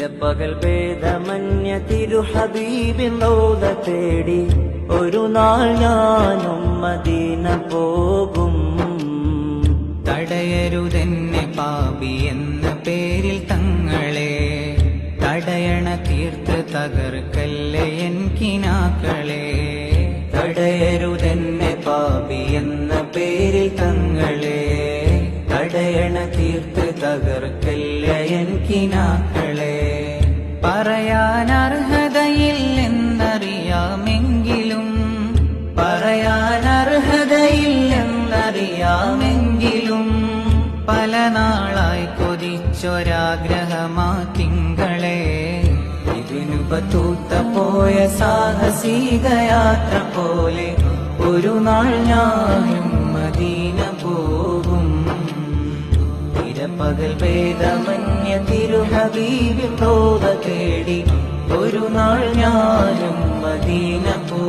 പകൽ ഭേദമന്യ തിരുഹബീബിൻ റൗള തേടി ഒരു നാൾ ഞാനും മദീന പോകും. തടയരുതെന്നെ പാപി എന്ന പേരിൽ തങ്ങളെ, തടയണ തീർത്ത് തകർക്കല്ലേ എൻ കിനാക്കളെ. തടയരുതെന്നെ പാപി എന്ന പേരിൽ തങ്ങളെ, തടയണ തീർത്ത് തകർക്കല്ലേ എൻ കിനാക്കളെ. പറയാൻ അർഹതയില്ലെന്നറിയാമെങ്കിലും, പറയാൻ അർഹതയില്ലെന്നറിയാമെങ്കിലും, പല നാളായി കൊതിച്ചൊരാഗ്രഹമാ തിങ്കളെ. ഇതിനു ബത്തൂത്ത പോയ സാഹസിക യാത്ര പോലെ ഒരു നാൾ ഞാനും മദീന പോകും. പകൽ ഭേദമന്യ തിരുഹബീബിൻ റൗള തേടി ഒരു നാൾ ഞാനും മദീന പോകും.